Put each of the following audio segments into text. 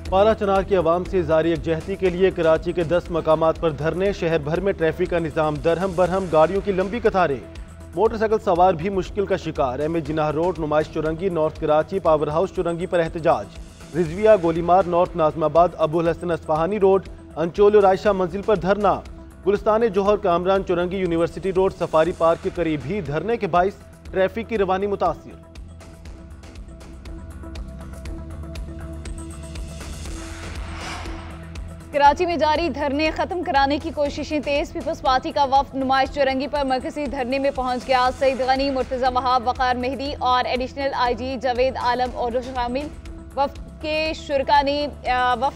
पारा चनार की आवाम से जारी यकजहती के लिए कराची के 10 मकामात पर धरने, शहर भर में ट्रैफिक का निज़ाम दरहम बरहम, गाड़ियों की लंबी कतारें। मोटरसाइकिल सवार भी मुश्किल का शिकार। M A Jinnah road, Numaish Chowrangi, north Karachi power house Chowrangi पर एहतजाज। रिजविया, गोलीमार, नॉर्थ नाजमाबाद, अबुल हसन अस्फहानी रोड, अंचोल और आयशा मंजिल पर धरना। Gulistan Jauhar, Kamran Chowrangi, university road, safari park के करीब भी धरने के बाइस ट्रैफिक की रवानी मुतासिर। कराची में जारी धरने खत्म कराने की कोशिशें तेज। पीपल्स पार्टी का वफ्द नुमाइश चुरंगी पर मरकजी धरने में पहुंच गया। सईद गनी, मुर्तजा वहाब, वकार मेहदी और एडिशनल IG जावेद आलम और शामिल वफ्द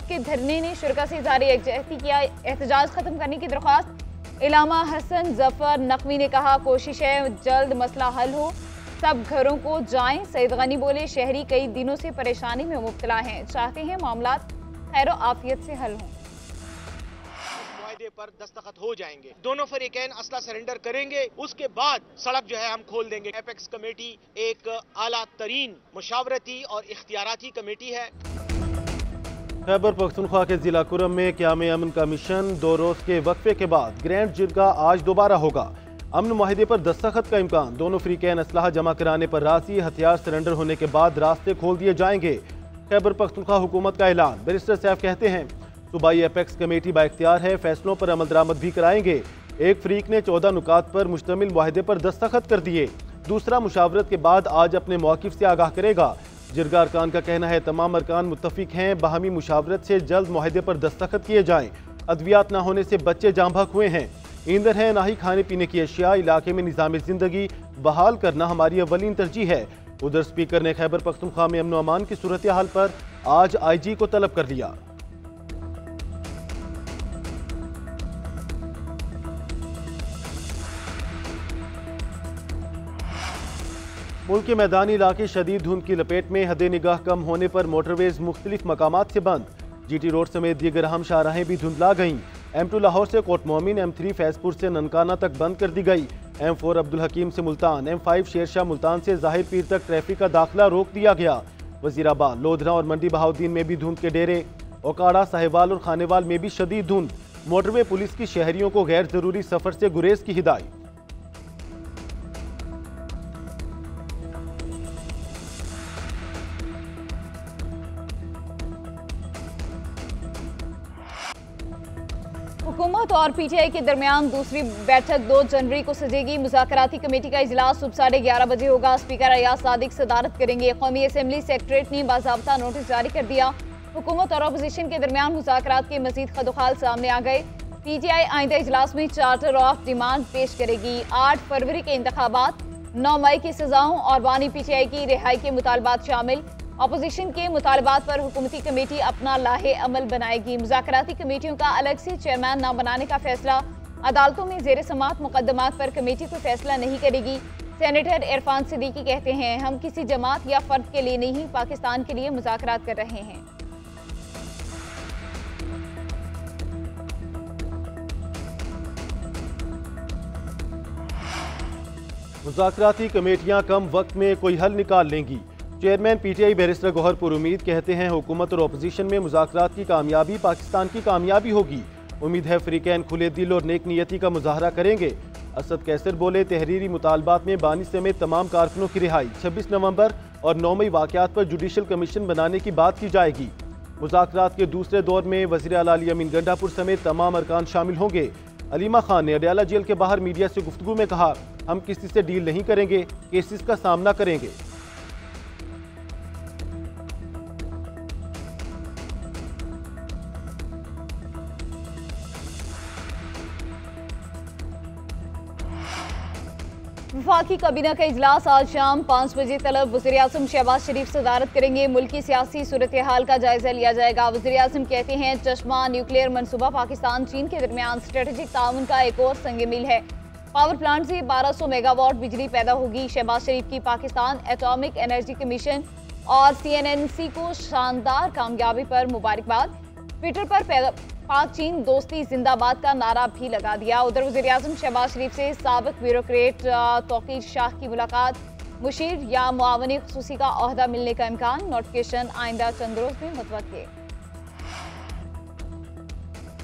के धरने ने शुरका से जारी यकजहती किया। एहतजाज खत्म करने की दरख्वास्त। इलामा हसन जफर नकवी ने कहा, कोशिश है जल्द मसला हल हो, सब घरों को जाएं। सईद गनी बोले, शहरी कई दिनों से परेशानी में मुब्तला हैं, चाहते हैं मामला खैर आफियत से हल हों। पर दस्तखत हो जाएंगे, दोनों फरीकैन असला सरेंडर करेंगे, उसके बाद सड़क जो है हम खोल देंगे। एपेक्स कमेटी एक आला तरीन मुशावरती और इख्तियाराती कमेटी है। खैबर पख्तूनख्वा के जिला कुरम में क़याम अमन का मिशन 2 रोज के वक्फे के बाद ग्रैंड जिरगा आज दोबारा होगा। अमन मुआहिदे पर दस्तखत का इम्कान। दोनों फरीकैन असलाह जमा कराने पर राजी। हथियार सरेंडर होने के बाद रास्ते खोल दिए जाएंगे। खैबर पख्तूनख्वा हुकूमत का ऐलान। बैरिस्टर सैफ कहते हैं, सूबाई एपेक्स कमेटी बाइख्तियार है, फैसलों पर अमल दरामद भी कराएंगे। एक फरीक ने 14 नुकात पर मुश्तमिल मुआहिदे पर दस्तखत कर दिए, दूसरा मुशावरत के बाद आज अपने मौक़िफ़ से आगाह करेगा। जिरगा अरकान का कहना है, तमाम अरकान मुत्तफिक हैं, बाहमी मुशावरत से जल्द मुआहिदे पर दस्तखत किए जाएं। अद्वियात न होने से बच्चे जाँ भक हुए हैं, ईंधन है ना ही खाने पीने की अशिया। इलाके में निज़ाम ज़िंदगी बहाल करना हमारी अव्वलीन तरजीह है। उधर स्पीकर ने खैबर पख्तूनख्वा में अमन अमान की सूरत हाल पर आज IG को तलब कर लिया। मुल्क के मैदानी इलाके शदीद धुंध की लपेट में। हद निगाह कम होने पर मोटरवेज मुख्तलिफ मकामात से बंद। GT रोड समेत दीगर अहम शाहराहें भी धुंधला गईं। M2 लाहौर से कोट मोमिन, M3 फैजपुर से ननकाना तक बंद कर दी गई। M4 अब्दुल हकीम से मुल्तान, M5 शेरशाह मुल्तान से जाहिर पीर तक ट्रैफिक का दाखिला रोक दिया गया। वजीराबाद, लोधरा और मंडी बहाउद्दीन में भी धुंध के डेरे। ओकाड़ा, साहिवाल और खानेवाल में भी शदीद धुंध। मोटरवे पुलिस की शहरियों को गैर जरूरी सफर से गुरेज की हिदायत। हुकूमत और PTI के दरमियान दूसरी बैठक 2 जनवरी को सजेगी। मुज़ाकराती कमेटी का इजलास सुबह 11:30 बजे होगा। स्पीकर अयाज सादिक सदारत करेंगे। कौमी असम्बली सेक्रेटरीट ने बाज़ाब्ता नोटिस जारी कर दिया। हुकूमत और अपोजिशन के दरमियान मुज़ाकरात के मजीद खदोखाल सामने आ गए। PTI आइंदा इजलास में चार्टर ऑफ डिमांड पेश करेगी। 8 फरवरी के इंतखाबात, 9 मई की सजाओं और बानी PTI की रिहाई के मुतालबात शामिल। अपोजिशन के मुतालबात पर हुकूमती कमेटी अपना लाहे अमल बनाएगी। मुज़ाकराती कमेटियों का अलग से चेयरमैन न बनाने का फैसला। अदालतों में ज़ेर समात मुकदमात पर कमेटी कोई फैसला नहीं करेगी। सेनेटर इरफान सिद्दीकी कहते हैं, हम किसी जमात या फर्द के लिए नहीं, पाकिस्तान के लिए मुज़ाकरात कर रहे हैं। मुज़ाकराती कमेटियां कम वक्त में कोई हल निकाल लेंगी। चेयरमैन PTI बैरिस्टर गौहरपुर उम्मीद कहते हैं, हुकूमत और अपोजिशन में मुज़ाकरात की कामयाबी पाकिस्तान की कामयाबी होगी। उम्मीद है फरीकैन खुले दिल और नेक नियति का मुजाहरा करेंगे। असद कैसर बोले, तहरीरी मुतालबात में बानी समेत तमाम कारकुनों की रिहाई। 26 नवंबर और 9 मई वाक़यात पर जुडिशल कमीशन बनाने की बात की जाएगी। मुज़ाकरात के दूसरे दौर में वज़ीर आला अली अमीन गंडापुर समेत तमाम अरकान शामिल होंगे। अलीमा खान ने अडयाला जेल के बाहर मीडिया से गुफ्तगू में कहा, हम किसी से डील नहीं करेंगे, केसेस का सामना करेंगे। वफाकी काबीना का इजलास आज शाम 5 बजे तलब वज़ीर आज़म शहबाज शरीफ सदारत करेंगे। मुल्की सियासी सूरत हाल का जायजा लिया जाएगा। वज़ीर आज़म कहते हैं, चश्मा न्यूक्लियर मनसूबा पाकिस्तान चीन के दरमियान स्ट्रेटेजिक ताउन का एक और संग मील है। पावर प्लांट से 1200 मेगावाट बिजली पैदा होगी। शहबाज शरीफ की पाकिस्तान एटॉमिक एनर्जी कमीशन और CNNC को शानदार कामयाबी पर मुबारकबाद। ट्विटर पर पाक चीन दोस्ती जिंदाबाद का नारा भी लगा दिया। उधर वज़ीर आज़म शहबाज शरीफ से साबिक ब्यूरोक्रेट तौकीर शाह की मुलाकात। मुशीर या मुआवनी खुसूसी का ओहदा मिलने का इम्कान। नोटिफिकेशन आइंदा चंद रोज में मुतवक्किल।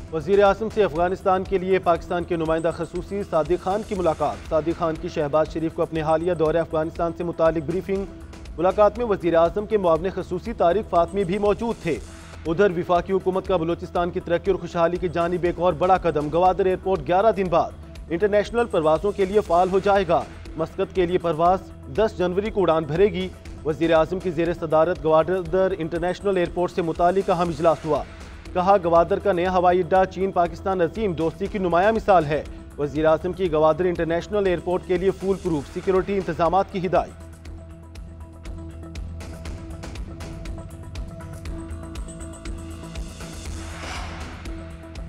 वज़ीर आज़म से अफगानिस्तान के लिए पाकिस्तान के नुमाइंदा खसूसी सादिक खान की मुलाकात। सादिक खान की शहबाज शरीफ को अपने हालिया दौरे अफगानिस्तान से मुतालिक ब्रीफिंग। मुलाकात में वज़ीर आज़म के मुआवने खसूसी तारिक फातमी भी मौजूद थे। उधर विफाकी हुकूमत का बलूचिस्तान की तरक्की और खुशहाली की जानिब एक और बड़ा कदम। गवादर एयरपोर्ट 11 दिन बाद इंटरनेशनल परवाज़ों के लिए फ़ाल हो जाएगा। मस्कत के लिए परवाज़ 10 जनवरी को उड़ान भरेगी। वज़ीर आज़म की ज़ेर सदारत गवादर इंटरनेशनल एयरपोर्ट से मुतालिक अहम इजलास हुआ। कहा, गवादर का नया हवाई अड्डा चीन पाकिस्तान अजीम दोस्ती की नुमाया मिसाल है। वज़ीर आज़म की गवादर इंटरनेशनल एयरपोर्ट के लिए फुल प्रूफ सिक्योरिटी इंतजामात की हिदायत।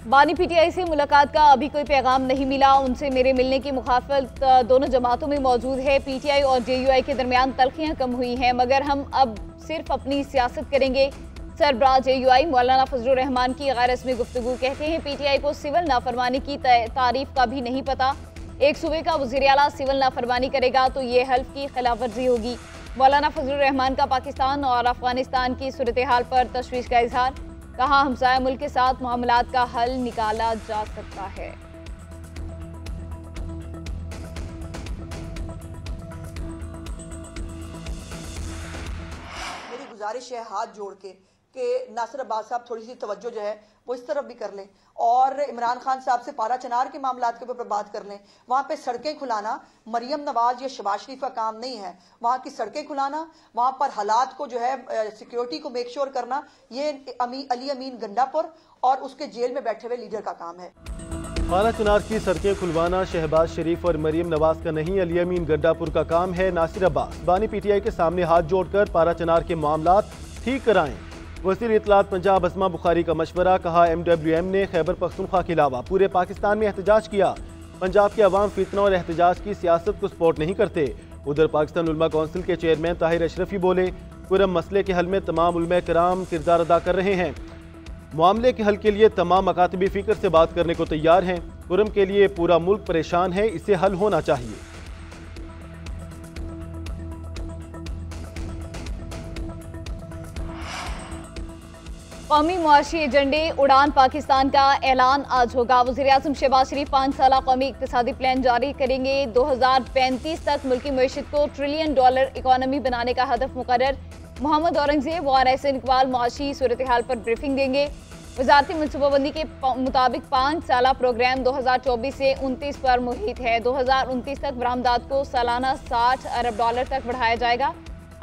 बानी पीटीआई से मुलाकात का अभी कोई पैगाम नहीं मिला। उनसे मेरे मिलने की मुखालफत दोनों जमातों में मौजूद है। पीटीआई और जेयूआई के दरमियान तलखियां कम हुई हैं, मगर हम अब सिर्फ अपनी सियासत करेंगे। सरबराह जेयूआई मौलाना फजलुर रहमान की गैर रस्मी गुफ्तगू। कहते हैं पीटीआई को सिविल नाफरमानी की तारीफ का भी नहीं पता। एक सूबे का वज़ीर आला सिविल नाफरमानी करेगा तो ये हल्फ की खिलाफ वर्जी होगी। मौलाना फजलुर रहमान का पाकिस्तान और अफगानिस्तान की सूरत हाल पर तशवीश का इजहार। कहा, हमसाया मुल्क के साथ मामलात का हल निकाला जा सकता है। मेरी गुजारिश है हाथ जोड़ के कि नासिर अब्बास साहब थोड़ी सी तवज्जो जो है वो इस तरफ भी कर लें और इमरान खान साहब से पारा चनार के मामलात के ऊपर बात कर लें। वहाँ पे सड़कें खुलाना मरियम नवाज या शहबाज शरीफ का काम नहीं है। वहाँ की सड़कें खुलाना, वहाँ पर हालात को जो है सिक्योरिटी को मेक श्योर करना, ये अली अमीन गंडापुर और उसके जेल में बैठे हुए लीडर का काम है। पारा चनार की सड़कें खुलवाना शहबाज शरीफ और मरियम नवाज का नहीं, अली अमीन गंडापुर का काम है। नासिर अब्बास बानी पीटीआई के सामने हाथ जोड़कर पारा चनार के मामलात ठीक कराएं। वज़ीर इत्तलात पंजाब अस्मा बुखारी का मशवरा। कहा, MWM ने खैबर पख्तूनख्वा के अलावा पूरे पाकिस्तान में एहतजाज किया। पंजाब के अवाम फितना और एहतजाज की सियासत को सपोर्ट नहीं करते। उधर पाकिस्तान उलमा कौंसिल के चेयरमैन ताहिर अशरफी बोले, कुरम मसले के हल में तमाम उलमा कराम किरदार अदा कर रहे हैं। मामले के हल के लिए तमाम मकातबी फ़िक्र से बात करने को तैयार हैं। कुरम के लिए पूरा मुल्क परेशान है, इसे हल होना चाहिए। कौमी मुआशी एजेंडे उड़ान पाकिस्तान का ऐलान आज होगा। वज़ीर आज़म शहबाज शरीफ 5 साला कौमी इक़्तिसादी प्लान जारी करेंगे। 2035 तक मुल्की मईशत को $1 ट्रिलियन इकॉनमी बनाने का हदफ मुकर्रर। मोहम्मद औरंगजेब और एहसन इकबाल मुआशी सूरत हाल पर ब्रीफिंग देंगे। वजारती मनसूबाबंदी के मुताबिक 5 साला प्रोग्राम 2024 से 29 पर मुहित है। 2029 तक बरामदात को सालाना $60 अरब तक बढ़ाया जाएगा।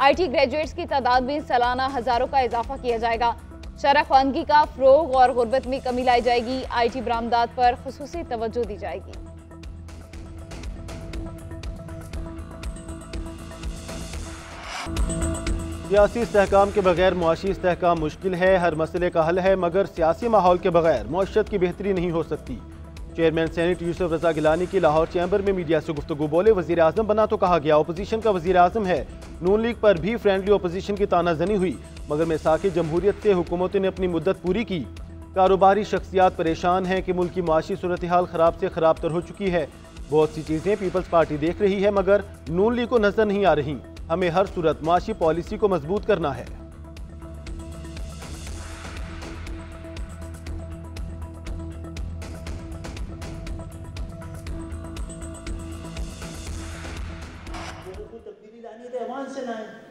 IT ग्रेजुएट्स की तादाद में सालाना हज़ारों का इजाफा किया जाएगा। शरह ख्वानगी का फ़रोग और गुर्बत में कमी लाई जाएगी। IT बरामदात पर खुसूसी तवज्जो दी जाएगी। सियासी इस्तेहकाम के बगैर मुआशी इस्तेहकाम मुश्किल है। हर मसले का हल है, मगर सियासी माहौल के बगैर मुआशरत की बेहतरी नहीं हो सकती। चेयरमैन सेनेट यूसुफ रजा गिलानी की लाहौर चैम्बर में मीडिया से गुफ्तगू। बोले, वज़ीर आज़म बना तो कहा गया, अपोजिशन का वज़ीर आज़म है। नून लीग पर भी फ्रेंडली अपोजिशन की तानाजनी हुई, मगर मिसाक़ जमहूरियत से हुकूमतों ने अपनी मुद्दत पूरी की। कारोबारी शख्सियात परेशान हैं कि मुल्क की माशी सूरत हाल ख़राब से ख़राब तर हो चुकी है। बहुत सी चीज़ें पीपल्स पार्टी देख रही है, मगर नून लीग को नजर नहीं आ रही। हमें हर सूरत माशी पॉलिसी को मजबूत करना है।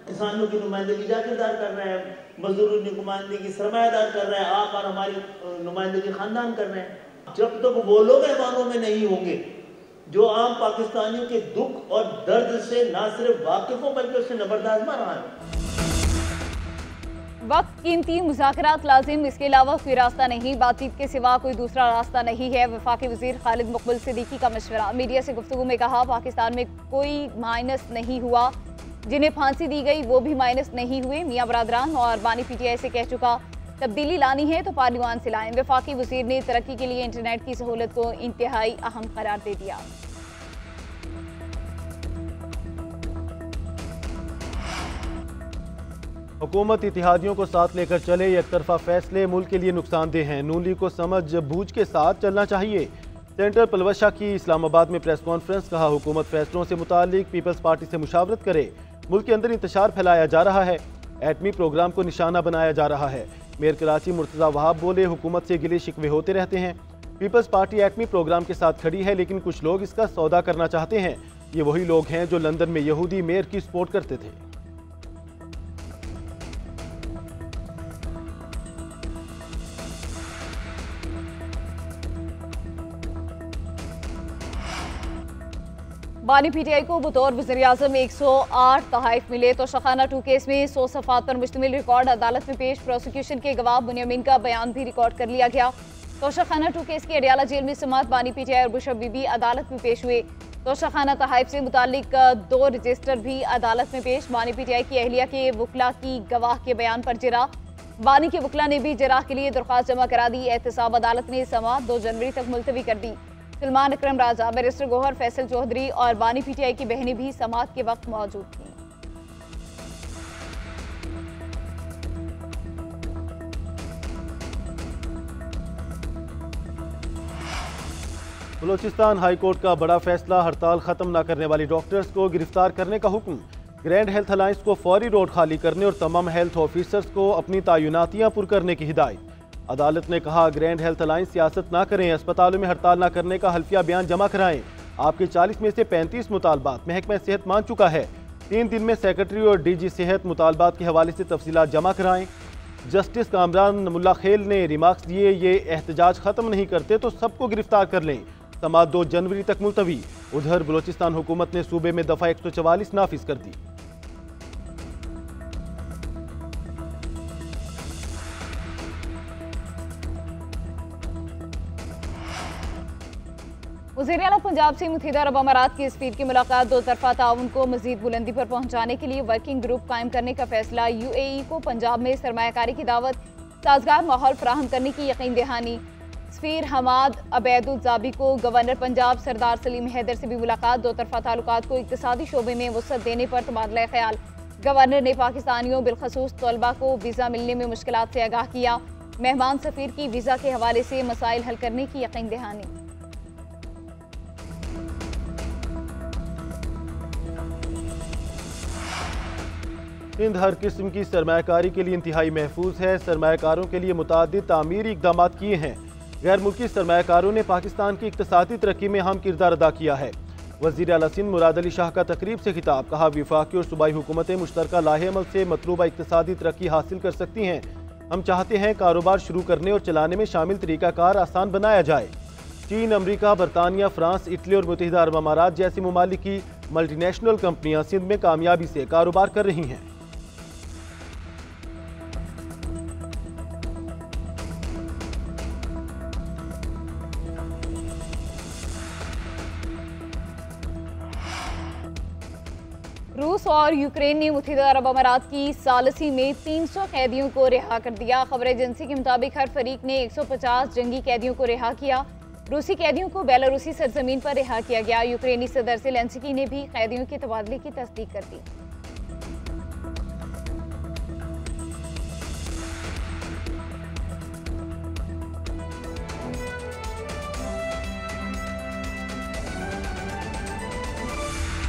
किसानों की नुमाइंदगी जागीरदार कर रहे हैं, मजदूरों की नुमाइंदगी सरमायादार कर रहे हैं, आप और हमारी नुमाइंदगी खानदान कर रहे हैं। जब तक वो लोग ऐवानों में नहीं होंगे जो आम पाकिस्तानियों के दुख और दर्द से ना सिर्फ वाकिफ हो बल्कि उससे नबरदार रहा है। वक्त कीमती, मुज़ाकरात लाजिम, इसके अलावा कोई रास्ता नहीं। बातचीत के सिवा कोई दूसरा रास्ता नहीं है। वफाकी वज़ीर खालिद मुकबिल सिद्दीकी का मशवरा। मीडिया से गुफ्तगू में कहा, पाकिस्तान में कोई माइनस नहीं हुआ, जिन्हें फांसी दी गई वो भी माइनस नहीं हुए। मियाँ बरादरान और बानी पीटीआई से कह चुका, तब्दीली लानी है तो पार्लियामान से लाएं। वफाकी वज़ीर ने तरक्की के लिए इंटरनेट की सहूलत को इंतहाई अहम करार दे दिया। हुकूमत इत्तेहादियों को साथ लेकर चले, एक तरफा फैसले मुल्क के लिए नुकसानदेह हैं। नून लीग को समझ बूझ के साथ चलना चाहिए। सेंटर पलवशा की इस्लामाबाद में प्रेस कॉन्फ्रेंस। कहा, हुकूमत फैसलों से मुतालिक पीपल्स पार्टी से मुशावरत करे। मुल्क के अंदर इंतशार फैलाया जा रहा है, एटमी प्रोग्राम को निशाना बनाया जा रहा है। मेयर कराची मुर्तजा वहाब बोले, हुकूमत से गिले शिकवे होते रहते हैं। पीपल्स पार्टी एटमी प्रोग्राम के साथ खड़ी है, लेकिन कुछ लोग इसका सौदा करना चाहते हैं। ये वही लोग हैं जो लंदन में यहूदी मेयर की सपोर्ट करते थे। बानी पीटीआई को बतौर वज़ीर-ए-आज़म 108 तहाइफ मिले। तोशाखाना 2 केस में 100 सफ़ात पर मुश्तमिल रिकॉर्ड अदालत में पेश। प्रोसिक्यूशन के गवाह बुनियामीन का बयान भी रिकॉर्ड कर लिया गया। तोशाखाना 2 केस की अडियाला जेल में समात बानी पीटीआई और बुशर बीबी अदालत में पेश हुए। तोशाखाना तहाइफ से मुतालिक 2 रजिस्टर भी अदालत में पेश। बानी पीटीआई की अहलिया के वकला की गवाह के बयान पर जरा। बानी के वकला ने भी जराह के लिए दरख्वास्त जमा करा दी। एहतसाब अदालत ने समात 2 जनवरी तक मुलतवी कर दी। सलमान अकरम राजा, बैरिस्टर गोहर फैसल चौधरी और बानी पीटीआई की बहनें भी समात के वक्त मौजूद थीं। बलोचिस्तान हाई कोर्ट का बड़ा फैसला, हड़ताल खत्म न करने वाले डॉक्टर्स को गिरफ्तार करने का हुक्म। ग्रैंड हेल्थ अलायंस को फौरी रोड खाली करने और तमाम हेल्थ ऑफिसर्स को अपनी तैनातियां पुर करने की हिदायत। अदालत ने कहा, ग्रैंड हेल्थ अलायंस सियासत ना करें, अस्पतालों में हड़ताल ना करने का हल्फिया बयान जमा कराएं। आपके 40 में से 35 मुतालबात महकमा सेहत मान चुका है। 3 दिन में सेक्रेटरी और डीजी सेहत मुतालबात के हवाले से तफसीलात जमा कराएं। जस्टिस कामरान मुल्ला खेल ने रिमार्क्स दिए, ये एहतजाज खत्म नहीं करते तो सबको गिरफ्तार कर लें। समात 2 जनवरी तक मुलतवी। उधर बलोचिस्तान हुकूमत ने सूबे में दफा 144 नाफिज कर दी। वज़ीर-ए-आला पंजाब से मुत्तहिदा अरब अमारात की सफ़ीर की मुलाकात। 2 तरफ़ा ताउन को मज़ीद बुलंदी पर पहुँचाने के लिए वर्किंग ग्रुप कायम करने का फैसला। UAE को पंजाब में सरमायाकारी की दावत, साजगार माहौल फराहम करने की यकीन दहानी। सफ़ीर हमाद अबैदुल ज़ाबी को गवर्नर पंजाब सरदार सलीम हैदर से भी मुलाकात। 2 तरफ़ा ताल्लुकात को इक़्तिसादी शोबे में वसअत देने पर तबादला ख्याल। गवर्नर ने पाकिस्तानियों बिलखसूस तलबा को वीज़ा मिलने में मुश्किलात से आगाह किया। मेहमान सफ़ीर की वीज़ा के हवाले से मसाइल हल करने की यकीन दहानी। सिंध हर किस्म की सरमायाकारी के लिए इंतहाई महफूज है। सरमायाकारों के लिए मुतादिद तामीरी इक़दाम किए हैं। गैर मुल्की सरमायाकारों ने पाकिस्तान की इक़्तिसादी तरक्की में अहम किरदार अदा किया है। वज़ीर आला सिंध मुराद अली शाह का तकरीब से खिताब, कहा, वफाकी और सूबाई हुकूमतें मुश्तरका लाहे अमल से मतलूबा इक़्तिसादी तरक्की हासिल कर सकती हैं। हम चाहते हैं कारोबार शुरू करने और चलाने में शामिल तरीक़ाकार आसान बनाया जाए। चीन, अमरीका, बरतानिया, फ्रांस, इटली और मुत्तहिदा अरब अमारात जैसी ममालिक की मल्टीनेशनल कंपनियां सिंध में कामयाबी से कारोबार कर रही हैं। रूस और यूक्रेन ने मुत्तहिदा अरब अमारात की सालसी में 300 कैदियों को रिहा कर दिया। खबर एजेंसी के मुताबिक हर फरीक ने 150 जंगी कैदियों को रिहा किया। रूसी कैदियों को बेलारूसी सरजमीन पर रिहा किया गया। यूक्रेनी सदर ज़ेलेंस्की ने भी कैदियों के तबादले की तस्दीक कर दी।